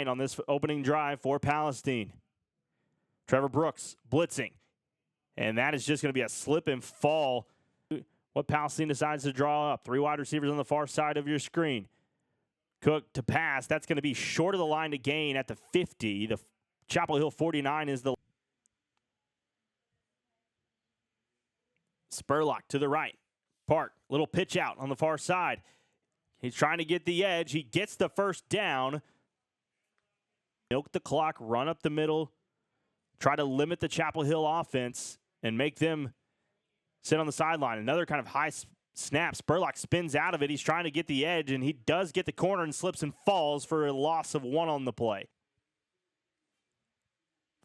right on this opening drive for Palestine. Trevor Brooks blitzing. And that is just going to be a slip and fall. What Palestine decides to draw up. 3 wide receivers on the far side of your screen. Cook to pass. That's going to be short of the line to gain at the 50. The Chapel Hill 49 is the Spurlock to the right. Park, little pitch out on the far side. He's trying to get the edge. He gets the first down. Milk the clock, run up the middle. Try to limit the Chapel Hill offense and make them sit on the sideline. Another kind of high snap. Spurlock spins out of it. He's trying to get the edge, and he does get the corner and slips and falls for a loss of 1 on the play.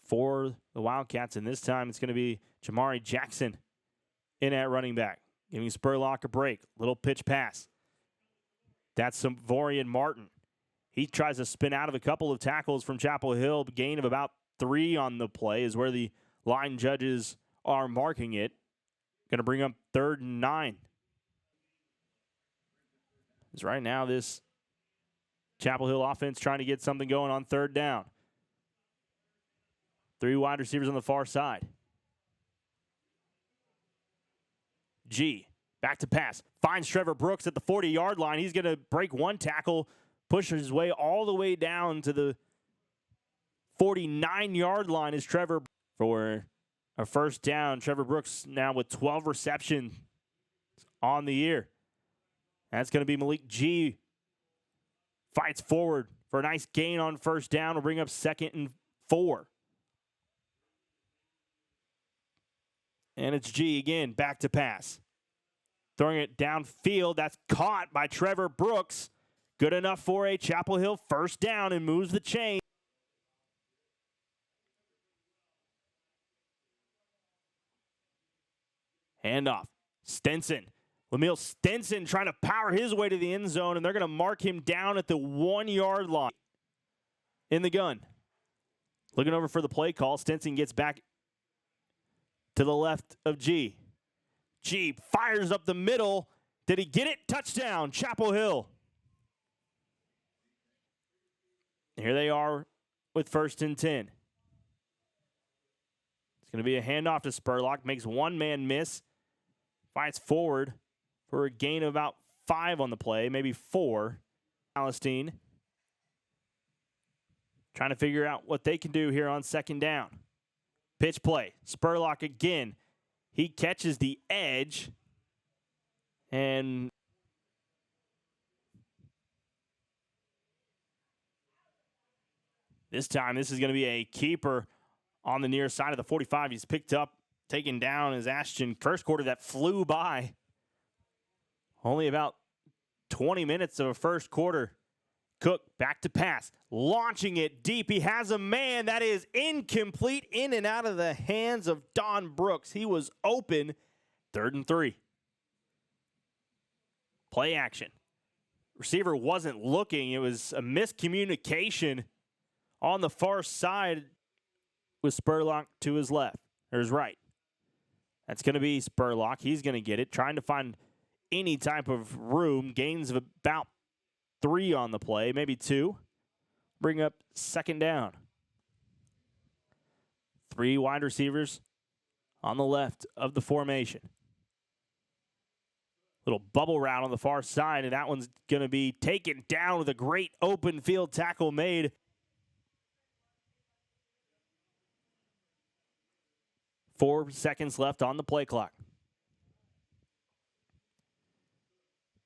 For the Wildcats, and this time it's going to be Jamari Jackson in at running back, giving Spurlock a break. Little pitch pass. That's Savorian Martin. He tries to spin out of a couple of tackles from Chapel Hill. Gain of about 3 on the play is where the line judges are marking it. Going to bring up 3rd and 9. Because right now this Chapel Hill offense trying to get something going on 3rd down. 3 wide receivers on the far side. G, back to pass. Finds Trevor Brooks at the 40-yard line. He's going to break 1 tackle, push his way all the way down to the 49-yard line is Trevor for a first down. Trevor Brooks now with 12 receptions on the year. That's going to be Malik G. Fights forward for a nice gain on first down. Will bring up 2nd and 4. And it's G again, back to pass. Throwing it downfield. That's caught by Trevor Brooks. Good enough for a Chapel Hill first down and moves the chain. Handoff. Stenson. Lamille Stenson trying to power his way to the end zone, and they're going to mark him down at the 1-yard line. In the gun. Looking over for the play call. Stenson gets back to the left of G. G fires up the middle. Did he get it? Touchdown, Chapel Hill. Here they are with 1st and 10. It's going to be a handoff to Spurlock. Makes 1 man miss. Fights forward for a gain of about 5 on the play, maybe 4. Palestine trying to figure out what they can do here on 2nd down. Pitch play. Spurlock again. He catches the edge. And this time, this is going to be a keeper on the near side of the 45. He's picked up, taken down as Ashton. First quarter that flew by. Only about 20 minutes of a first quarter. Cook back to pass. Launching it deep. He has a man that is incomplete, in and out of the hands of Don Brooks. He was open. 3rd and 3. Play action. Receiver wasn't looking. It was a miscommunication on the far side with Spurlock to his left, or his right. That's going to be Spurlock. He's going to get it, trying to find any type of room. Gains of about 3 on the play, maybe 2. Bring up 2nd down. 3 wide receivers on the left of the formation. Little bubble route on the far side, and that one's going to be taken down with a great open field tackle made. Four seconds left on the play clock.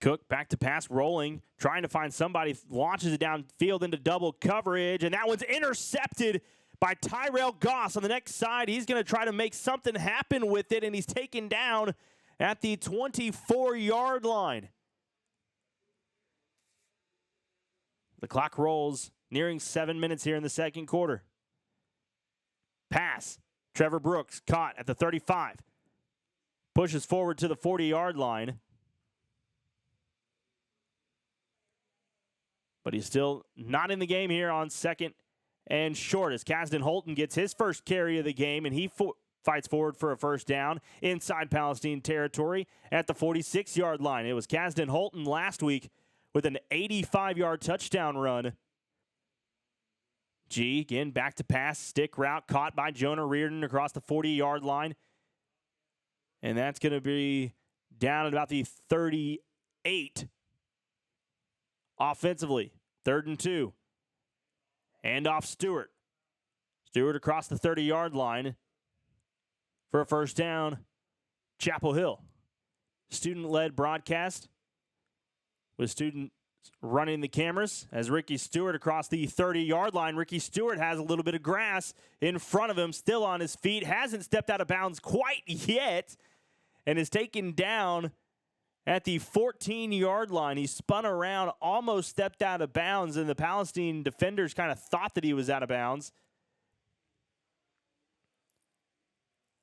Cook back to pass, rolling, trying to find somebody, launches it downfield into double coverage, and that one's intercepted by Tyrell Goss on the next side. He's going to try to make something happen with it, and he's taken down at the 24-yard line. The clock rolls, nearing 7 minutes here in the second quarter. Pass. Trevor Brooks caught at the 35. Pushes forward to the 40-yard line. But he's still not in the game here on 2nd and short as Kasdan Holton gets his first carry of the game, and he fights forward for a first down inside Palestine territory at the 46-yard line. It was Kasdan Holton last week with an 85-yard touchdown run. G, again, back to pass, stick route, caught by Jonah Reardon across the 40-yard line. And that's going to be down at about the 38 offensively. 3rd and 2. Hand off Stewart. Stewart across the 30-yard line for a first down. Chapel Hill. Student-led broadcast with students running the cameras as Ricky Stewart across the 30-yard line. Ricky Stewart has a little bit of grass in front of him, still on his feet, hasn't stepped out of bounds quite yet, and is taken down at the 14-yard line. He spun around, almost stepped out of bounds, and the Palestine defenders kind of thought that he was out of bounds.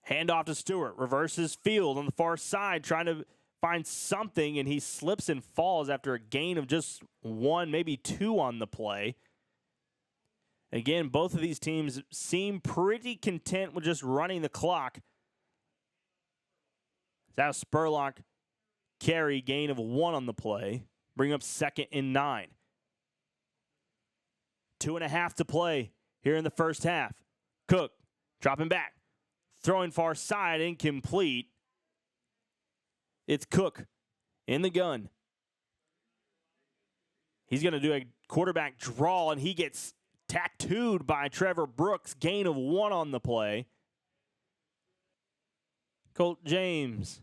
Handoff to Stewart, reverses field on the far side, trying to find something, and he slips and falls after a gain of just 1, maybe 2 on the play. Again, both of these teams seem pretty content with just running the clock. That was Spurlock carry, gain of 1 on the play. Bring up 2nd and 9. 2.5 to play here in the first half. Cook dropping back. Throwing far side, incomplete. It's Cook in the gun. He's going to do a quarterback draw, and he gets tattooed by Trevor Brooks. Gain of 1 on the play. Colt James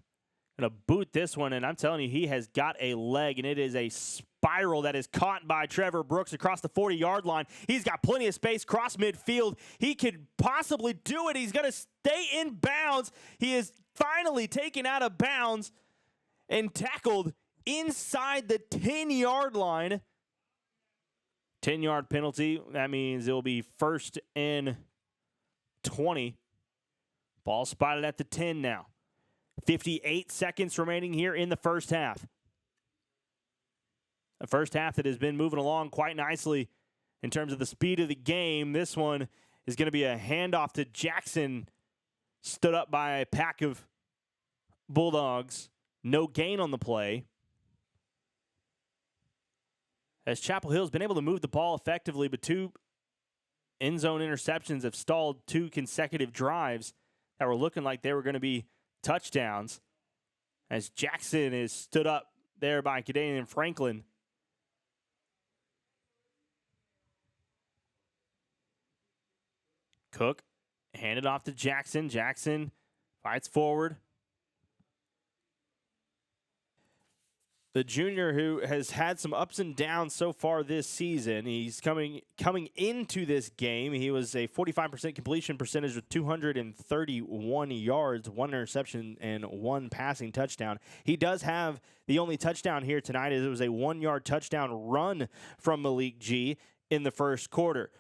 going to boot this one, and I'm telling you, he has got a leg, and it is a spiral that is caught by Trevor Brooks across the 40-yard line. He's got plenty of space, cross midfield. He could possibly do it. He's going to stay in bounds. He is finally taken out of bounds and tackled inside the 10-yard line. 10-yard penalty. That means it will be 1st and 20. Ball spotted at the 10 now. 58 seconds remaining here in the first half. A first half that has been moving along quite nicely in terms of the speed of the game. This one is going to be a handoff to Jackson, stood up by a pack of Bulldogs. No gain on the play. As Chapel Hill's been able to move the ball effectively, but 2 end zone interceptions have stalled 2 consecutive drives that were looking like they were going to be touchdowns. As Jackson is stood up there by Kadanian Franklin. Cook handed off to Jackson. Jackson fights forward. The junior who has had some ups and downs so far this season. He's coming into this game. He was a 45% completion percentage with 231 yards, 1 interception, and 1 passing touchdown. He does have the only touchdown here tonight. It was a 1-yard touchdown run from Malik G in the first quarter.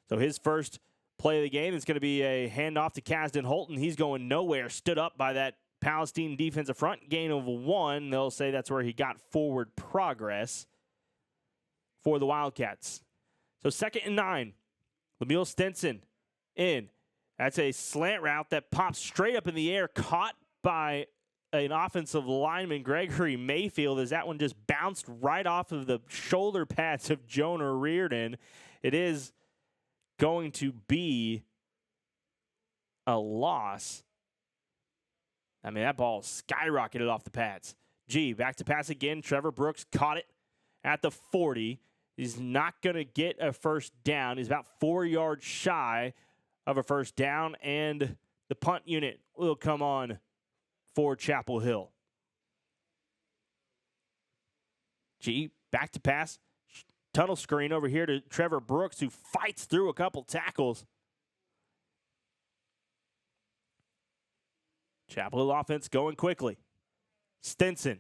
So his first play of the game is going to be a handoff to Kasdan Holton. He's going nowhere, stood up by that Palestine defensive front, gain of 1. They'll say that's where he got forward progress for the Wildcats. So 2nd and 9. Lemuel Stinson in. That's a slant route that pops straight up in the air, caught by an offensive lineman, Gregory Mayfield, as that one just bounced right off of the shoulder pads of Jonah Reardon. It is going to be a loss. I mean, that ball skyrocketed off the pads. G, back to pass again. Trevor Brooks caught it at the 40. He's not going to get a first down. He's about 4 yards shy of a first down, and the punt unit will come on for Chapel Hill. G, back to pass. Tunnel screen over here to Trevor Brooks, who fights through a couple tackles. Chapel Hill offense going quickly. Stinson,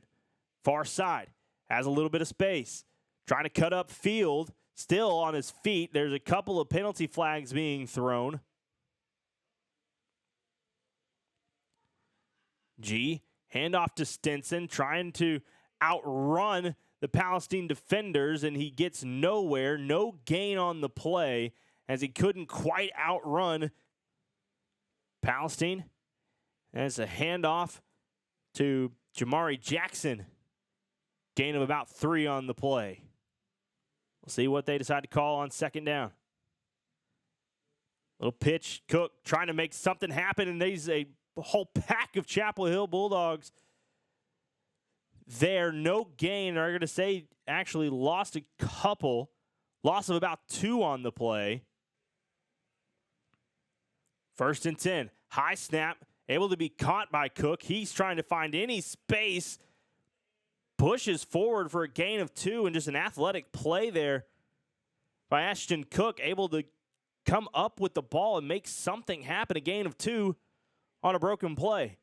far side, has a little bit of space. Trying to cut up field, still on his feet. There's a couple of penalty flags being thrown. G, handoff to Stinson, trying to outrun the Palestine defenders, and he gets nowhere. No gain on the play as he couldn't quite outrun Palestine. As a handoff to Jamari Jackson. Gain of about 3 on the play. We'll see what they decide to call on 2nd down. Little pitch, Cook trying to make something happen, and there's a whole pack of Chapel Hill Bulldogs there. No gain. They're going to say actually lost a couple. Loss of about 2 on the play. 1st and 10. High snap. Able to be caught by Cook. He's trying to find any space. Pushes forward for a gain of 2, and just an athletic play there by Ashton Cook. Able to come up with the ball and make something happen. A gain of 2 on a broken play.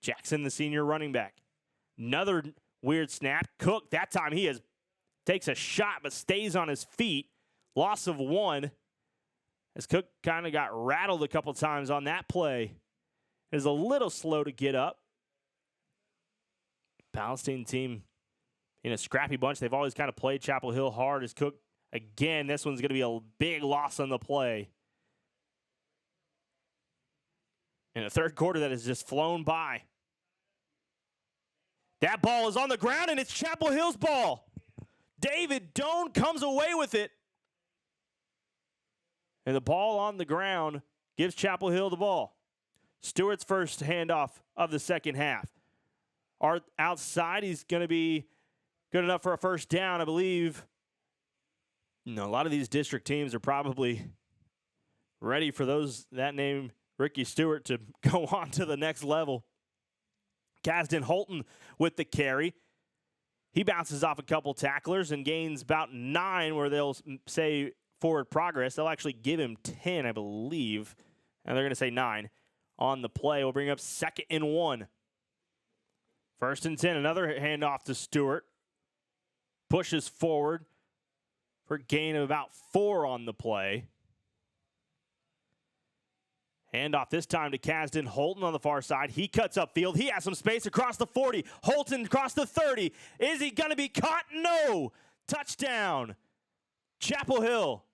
Jackson, the senior running back. Another weird snap. Cook, that time takes a shot but stays on his feet. Loss of 1. As Cook kind of got rattled a couple times on that play. Is a little slow to get up. Palestine team in a scrappy bunch. They've always kind of played Chapel Hill hard. As Cook, again, this one's going to be a big loss on the play. In the third quarter that has just flown by. That ball is on the ground, and it's Chapel Hill's ball. David Doan comes away with it. And the ball on the ground gives Chapel Hill the ball. Stewart's first handoff of the second half. Outside, he's going to be good enough for a first down, I believe. A lot of these district teams are probably ready for that name, Ricky Stewart, to go on to the next level. Kasdan Holton with the carry. He bounces off a couple tacklers and gains about 9, where they'll say forward progress. They'll actually give him 10, I believe. And they're going to say 9 on the play. We'll bring up 2nd and 1. 1st and 10, another handoff to Stewart. Pushes forward for a gain of about 4 on the play. Handoff this time to Kasdan Holton on the far side. He cuts upfield. He has some space across the 40. Holton across the 30. Is he going to be caught? No. Touchdown. Chapel Hill.